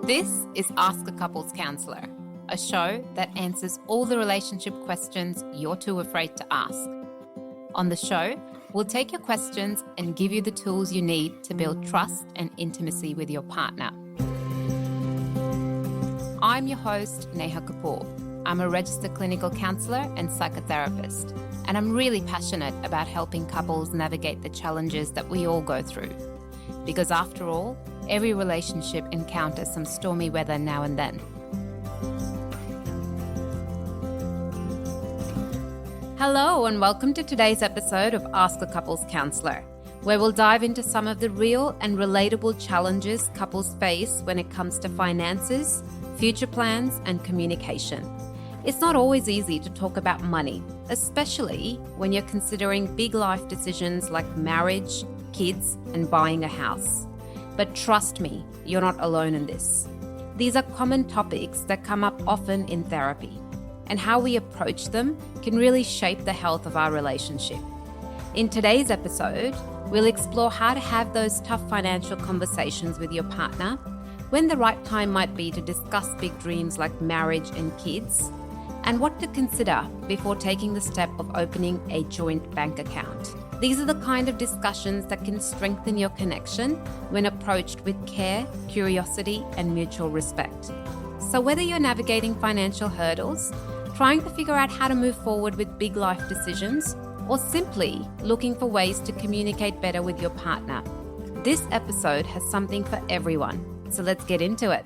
This is Ask a Couples Counsellor, a show that answers all the relationship questions you're too afraid to ask. On the show, we'll take your questions and give you the tools you need to build trust and intimacy with your partner. I'm your host, Neha Kapoor. I'm a registered clinical counsellor and psychotherapist, and I'm really passionate about helping couples navigate the challenges that we all go through. Because after all, every relationship encounters some stormy weather now and then. Hello, and welcome to today's episode of Ask a Couples Counsellor, where we'll dive into some of the real and relatable challenges couples face when it comes to finances, future plans, and communication. It's not always easy to talk about money, especially when you're considering big life decisions like marriage, kids, and buying a house. But trust me, you're not alone in this. These are common topics that come up often in therapy, and how we approach them can really shape the health of our relationship. In today's episode, we'll explore how to have those tough financial conversations with your partner, when the right time might be to discuss big dreams like marriage and kids, and what to consider before taking the step of opening a joint bank account. These are the kind of discussions that can strengthen your connection when approached with care, curiosity, and mutual respect. So whether you're navigating financial hurdles, trying to figure out how to move forward with big life decisions, or simply looking for ways to communicate better with your partner, this episode has something for everyone. So let's get into it.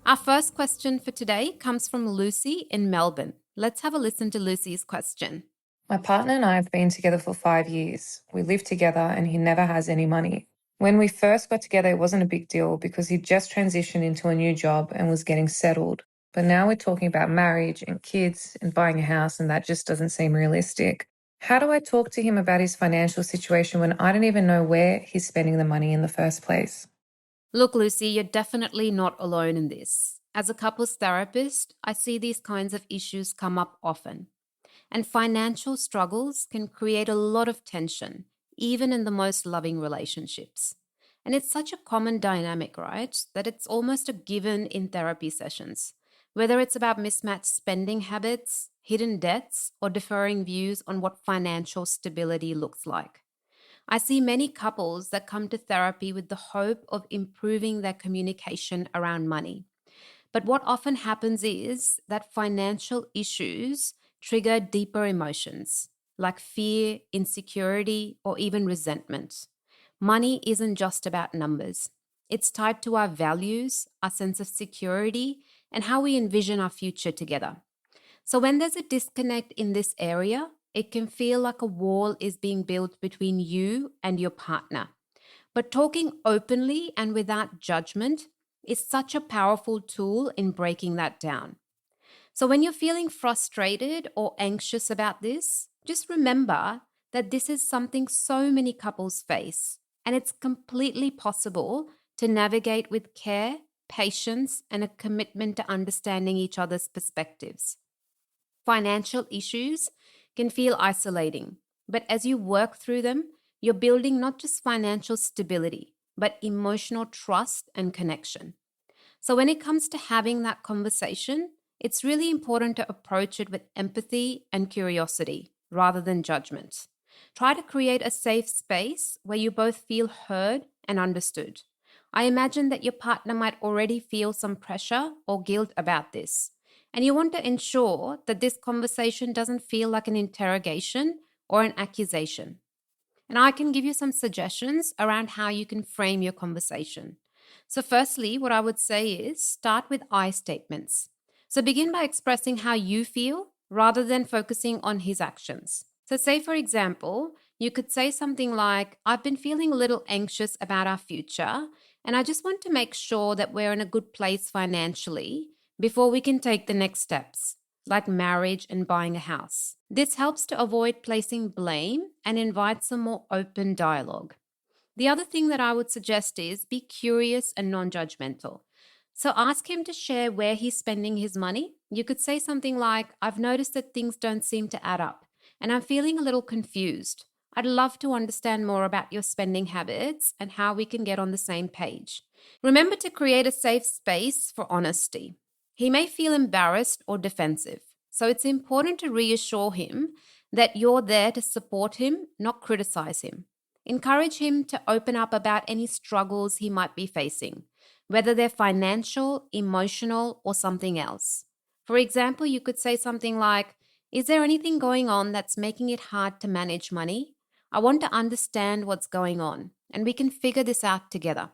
Our first question for today comes from Lucy in Melbourne. Let's have a listen to Lucy's question. My partner and I have been together for 5 years. We live together and he never has any money. When we first got together, it wasn't a big deal because he'd just transitioned into a new job and was getting settled. But now we're talking about marriage and kids and buying a house, and that just doesn't seem realistic. How do I talk to him about his financial situation when I don't even know where he's spending the money in the first place? Look, Lucy, you're definitely not alone in this. As a couples therapist, I see these kinds of issues come up often. And financial struggles can create a lot of tension, even in the most loving relationships. And it's such a common dynamic, right, that it's almost a given in therapy sessions, whether it's about mismatched spending habits, hidden debts, or differing views on what financial stability looks like. I see many couples that come to therapy with the hope of improving their communication around money. But what often happens is that financial issues trigger deeper emotions like fear, insecurity, or even resentment. Money isn't just about numbers. It's tied to our values, our sense of security, and how we envision our future together. So when there's a disconnect in this area, it can feel like a wall is being built between you and your partner. But talking openly and without judgment is such a powerful tool in breaking that down. So when you're feeling frustrated or anxious about this, just remember that this is something so many couples face, and it's completely possible to navigate with care, patience, and a commitment to understanding each other's perspectives. Financial issues can feel isolating, but as you work through them, you're building not just financial stability, but emotional trust and connection. So when it comes to having that conversation, it's really important to approach it with empathy and curiosity rather than judgment. Try to create a safe space where you both feel heard and understood. I imagine that your partner might already feel some pressure or guilt about this, and you want to ensure that this conversation doesn't feel like an interrogation or an accusation. And I can give you some suggestions around how you can frame your conversation. So firstly, what I would say is start with I statements. So begin by expressing how you feel rather than focusing on his actions. So say, for example, you could say something like, I've been feeling a little anxious about our future, and I just want to make sure that we're in a good place financially before we can take the next steps, like marriage and buying a house. This helps to avoid placing blame and invites a more open dialogue. The other thing that I would suggest is be curious and non-judgmental. So ask him to share where he's spending his money. You could say something like, I've noticed that things don't seem to add up, and I'm feeling a little confused. I'd love to understand more about your spending habits and how we can get on the same page. Remember to create a safe space for honesty. He may feel embarrassed or defensive, so it's important to reassure him that you're there to support him, not criticize him. Encourage him to open up about any struggles he might be facing, whether they're financial, emotional, or something else. For example, you could say something like, "Is there anything going on that's making it hard to manage money? I want to understand what's going on, and we can figure this out together."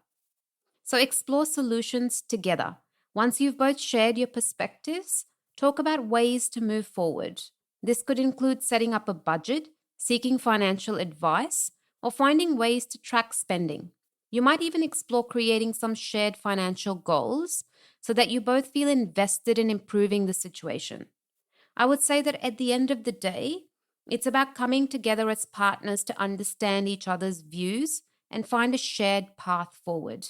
So explore solutions together. Once you've both shared your perspectives, talk about ways to move forward. This could include setting up a budget, seeking financial advice, or finding ways to track spending. You might even explore creating some shared financial goals so that you both feel invested in improving the situation. I would say that at the end of the day, it's about coming together as partners to understand each other's views and find a shared path forward.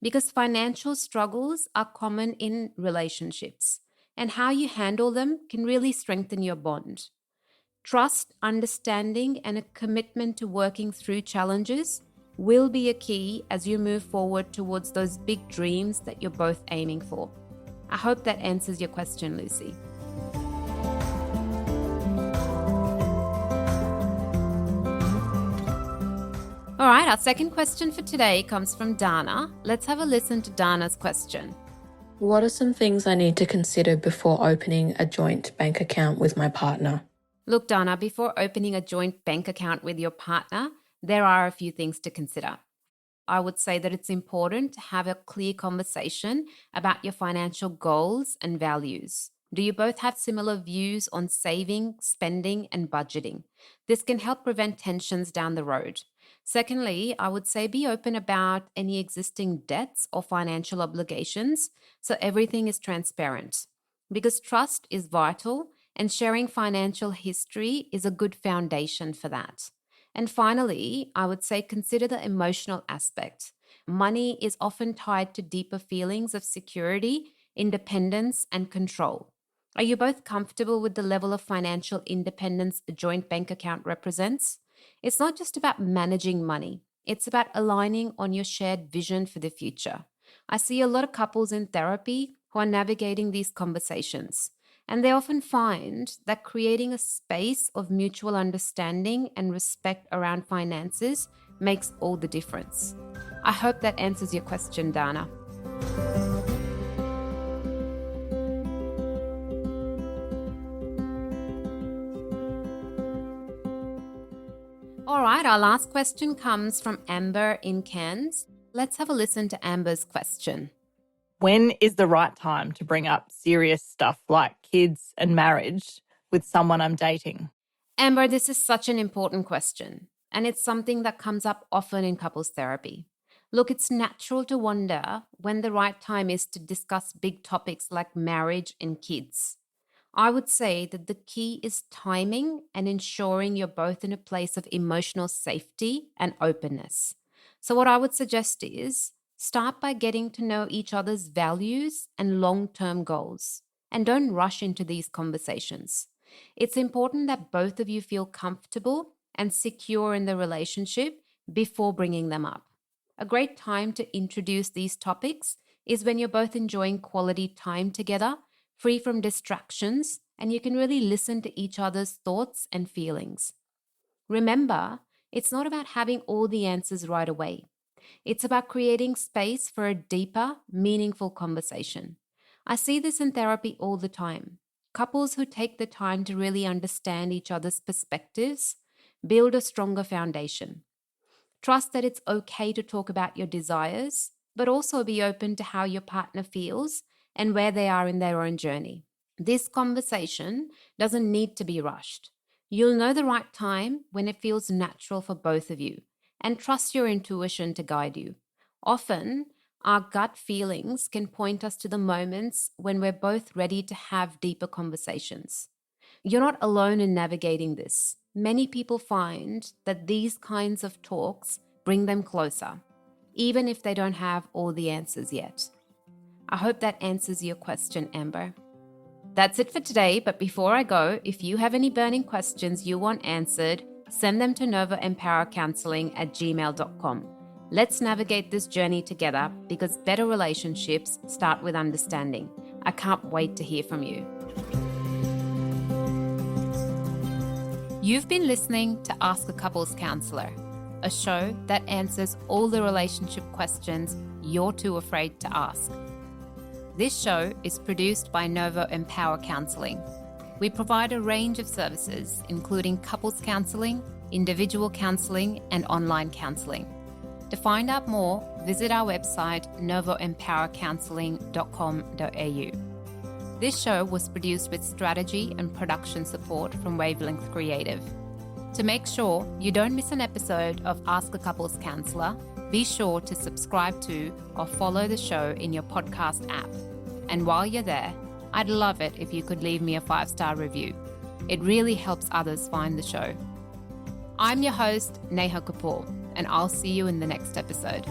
Because financial struggles are common in relationships, and how you handle them can really strengthen your bond. Trust, understanding, and a commitment to working through challenges will be a key as you move forward towards those big dreams that you're both aiming for. I hope that answers your question, Lucy. All right, our second question for today comes from Dana. Let's have a listen to Dana's question. What are some things I need to consider before opening a joint bank account with my partner? Look, Dana, before opening a joint bank account with your partner, there are a few things to consider. I would say that it's important to have a clear conversation about your financial goals and values. Do you both have similar views on saving, spending, and budgeting? This can help prevent tensions down the road. Secondly, I would say be open about any existing debts or financial obligations so everything is transparent. Because trust is vital and sharing financial history is a good foundation for that. And finally, I would say consider the emotional aspect. Money is often tied to deeper feelings of security, independence, and control. Are you both comfortable with the level of financial independence a joint bank account represents? It's not just about managing money, it's about aligning on your shared vision for the future. I see a lot of couples in therapy who are navigating these conversations, and they often find that creating a space of mutual understanding and respect around finances makes all the difference. I hope that answers your question, Dana. All right, our last question comes from Amber in Cairns. Let's have a listen to Amber's question. When is the right time to bring up serious stuff like kids and marriage with someone I'm dating? Amber, this is such an important question, and it's something that comes up often in couples therapy. Look, it's natural to wonder when the right time is to discuss big topics like marriage and kids. I would say that the key is timing and ensuring you're both in a place of emotional safety and openness. So, what I would suggest is start by getting to know each other's values and long term goals, and don't rush into these conversations. It's important that both of you feel comfortable and secure in the relationship before bringing them up. A great time to introduce these topics is when you're both enjoying quality time together, free from distractions, and you can really listen to each other's thoughts and feelings. Remember, it's not about having all the answers right away. It's about creating space for a deeper, meaningful conversation. I see this in therapy all the time. Couples who take the time to really understand each other's perspectives build a stronger foundation. Trust that it's okay to talk about your desires, but also be open to how your partner feels and where they are in their own journey. This conversation doesn't need to be rushed. You'll know the right time when it feels natural for both of you, and trust your intuition to guide you. Often, our gut feelings can point us to the moments when we're both ready to have deeper conversations. You're not alone in navigating this. Many people find that these kinds of talks bring them closer, even if they don't have all the answers yet. I hope that answers your question, Amber. That's it for today, but before I go, if you have any burning questions you want answered, send them to novoempowercounselling@gmail.com. Let's navigate this journey together because better relationships start with understanding. I can't wait to hear from you. You've been listening to Ask a Couples Counsellor, a show that answers all the relationship questions you're too afraid to ask. This show is produced by Novo Empower Counselling. We provide a range of services, including couples counselling, individual counselling, and online counselling. To find out more, visit our website novoempowercounselling.com.au. This show was produced with strategy and production support from Wavelength Creative. To make sure you don't miss an episode of Ask a Couples Counsellor, be sure to subscribe to or follow the show in your podcast app. And while you're there, I'd love it if you could leave me a 5-star review. It really helps others find the show. I'm your host, Neha Kapoor, and I'll see you in the next episode.